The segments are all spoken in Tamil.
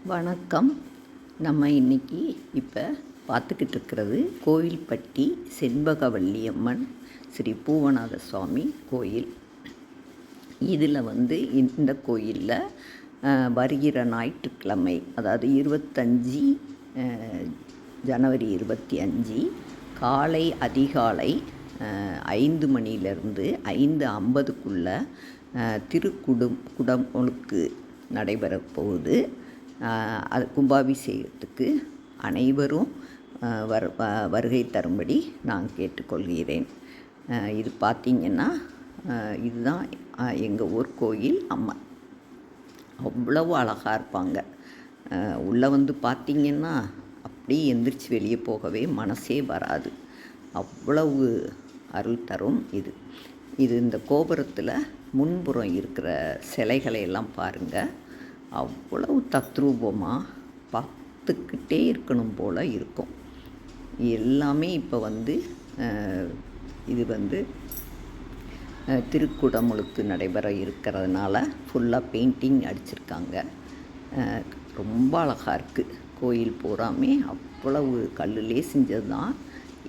வணக்கம். நம்ம இன்றைக்கி இப்போ பார்த்துக்கிட்டு இருக்கிறது கோவில்பட்டி செண்பகவல்லியம்மன் ஸ்ரீ பூவநாத சுவாமி கோயில். இதில் இந்த கோயிலில் வருகிற ஞாயிற்றுக்கிழமை, அதாவது 25 ஜனவரி 25 காலை அதிகாலை 5 மணியிலிருந்து 5:50க்குள்ளே திருக்குடமுழுக்கு நடைபெறப் போகுது. அது கும்பாபிஷேகத்துக்கு அனைவரும் வருகை தரும்படி நான் கேட்டுக்கொள்கிறேன். இது பார்த்திங்கன்னா இதுதான் எங்கள் ஊர் கோயில் அம்மன். அவ்வளவு அழகாக இருப்பாங்க. உள்ளே பார்த்திங்கன்னா அப்படியே எந்திரிச்சு வெளியே போகவே மனசே வராது. அவ்வளவு அருள் தரும் இது. இந்த கோபுரத்தில் முன்புறம் இருக்கிற சிலைகளை எல்லாம் பாருங்கள். அவ்வளவு தத்ரூபமாக பார்த்துக்கிட்டே இருக்கணும் போல் இருக்கும். எல்லாமே இப்போ இது திருக்குடமுழுக்கு நடைபெற இருக்கிறதுனால ஃபுல்லாக பெயிண்டிங் அடிச்சிருக்காங்க. ரொம்ப அழகாக இருக்குது. கோயில் பூராமே அவ்வளவு கல்லுலே செஞ்சது தான்.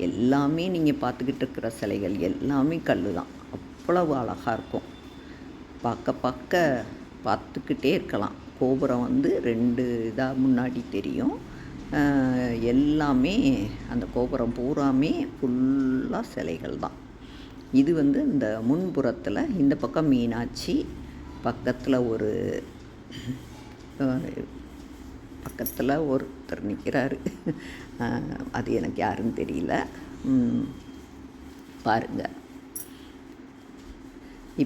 எல்லாமே நீங்கள் பார்த்துக்கிட்டு இருக்கிற சிலைகள் எல்லாமே கல் தான். அவ்வளவு அழகாக இருக்கும். பார்த்துக்கிட்டே இருக்கலாம். கோபுரம் 2 இதாக முன்னாடி தெரியும். எல்லாமே அந்த கோபுரம் பூராமே ஃபுல்லாக சிலைகள் தான். இது இந்த முன்புறத்தில் இந்த பக்கம் மீனாட்சி, பக்கத்தில் ஒருத்தர் நிற்கிறாரு. அது எனக்கு யாருன்னு தெரியல. பாருங்கள்,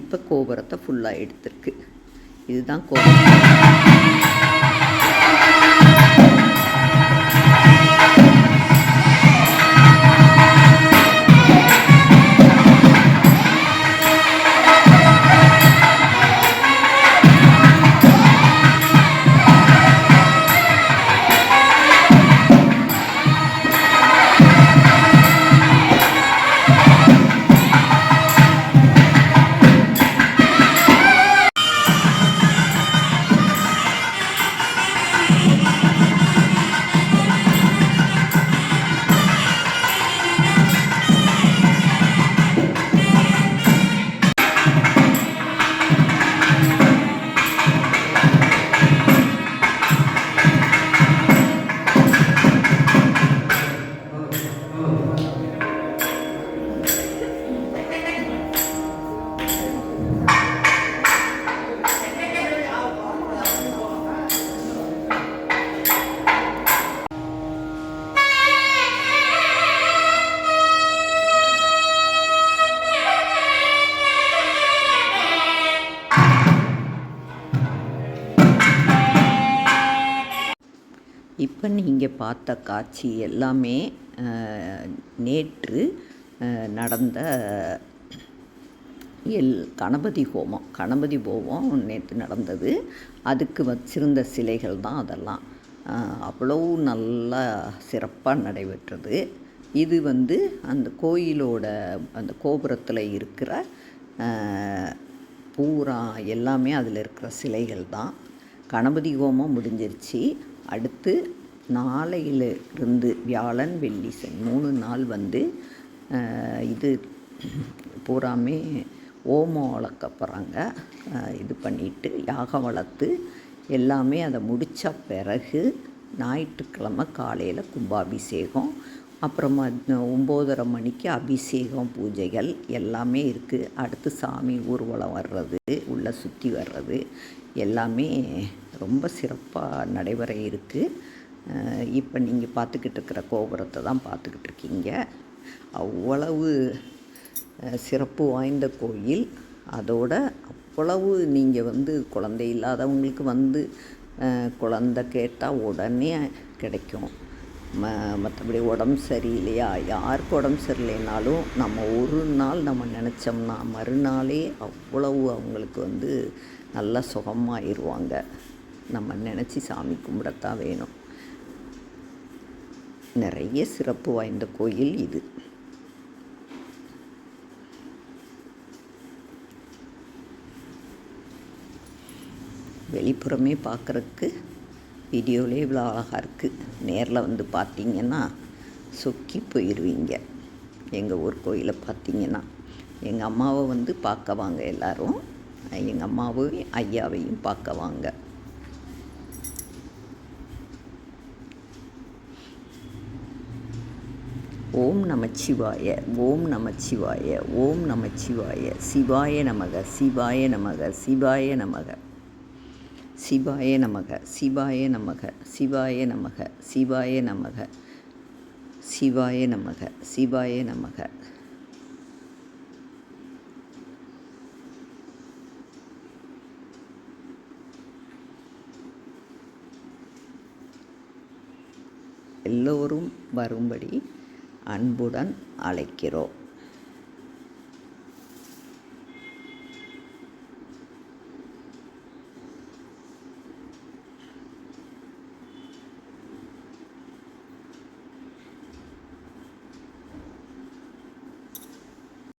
இப்போ கோபுரத்தை ஃபுல்லாக எடுத்திருக்கு. இதுதான் கோபுரம். இப்போ நீங்கள் பார்த்த காட்சி எல்லாமே நேற்று நடந்த கணபதி ஹோமம் நேற்று நடந்தது. அதுக்கு வச்சிருந்த சிலைகள் தான் அதெல்லாம். அவ்வளவு நல்லா சிறப்பாக நடைபெற்றது. இது அந்த கோயிலோட அந்த கோபுரத்தில் இருக்கிற பூரா எல்லாமே அதில் இருக்கிற சிலைகள் தான். கணபதி ஹோமம் முடிஞ்சிருச்சு. அடுத்து நாளையிலிருந்து வியாழன் வெள்ளி சனி 3 நாள் இது பூராமே ஓமம் வளர்க்க போகிறாங்க. இது பண்ணிவிட்டு யாகம் வளர்த்து எல்லாமே அதை முடித்த பிறகு ஞாயிற்றுக்கிழமை காலையில் கும்பாபிஷேகம், அப்புறமா 9:30 மணிக்கு அபிஷேகம் பூஜைகள் எல்லாமே இருக்குது. அடுத்து சாமி ஊர்வலம் வர்றது, உள்ளே சுற்றி வர்றது எல்லாமே ரொம்ப சிறப்பாக நடைபெற இருக்குது. இப்போ நீங்கள் பார்த்துக்கிட்டு இருக்கிற கோபுரத்தை தான் பார்த்துக்கிட்டு இருக்கீங்க. அவ்வளவு சிறப்பு வாய்ந்த கோயில். அதோட அவ்வளவு நீங்கள் குழந்தை இல்லாதவங்களுக்கு குழந்தை கேட்டால் உடனே கிடைக்கும். மற்றபடி உடம்பு சரியில்லையா, யாருக்கு உடம்பு சரியில்லைனாலும் நம்ம ஒரு நாள் நம்ம நினச்சோம்னா மறுநாளே அவ்வளவு அவங்களுக்கு நல்லா சுகமாகிடுவாங்க. நம்ம நினச்சி சாமி கும்பிடத்தான் வேணும். நிறைய சிறப்பு வாய்ந்த கோயில் இது. வெளிப்புறமே பார்க்குறதுக்கு வீடியோவிலே இவ்வளோ அழகாக இருக்குது. நேரில் வந்து பார்த்தீங்கன்னா சொக்கி போயிடுவீங்க. எங்கள் ஊர் கோயிலை பார்த்தீங்கன்னா எங்கள் அம்மாவை வந்து பார்க்க வாங்க எல்லோரும். எங்கள் அம்மாவையும் ஐயாவையும் பார்க்க வாங்க. ஓம் நமச்சிவாய, ஓம் நமச்சிவாய, ஓம் நமச்சிவாய, சிவாய நமக, சிவாய நமக, சிவாய நமக, சிவாய நமக, சிவாய நமக, சிவாய நமக, சிவாய நமக, சிவாய நமக, சிவாய நமக. எல்லோரும் வரும்படி அன்புடன் அழைக்கிறோம்.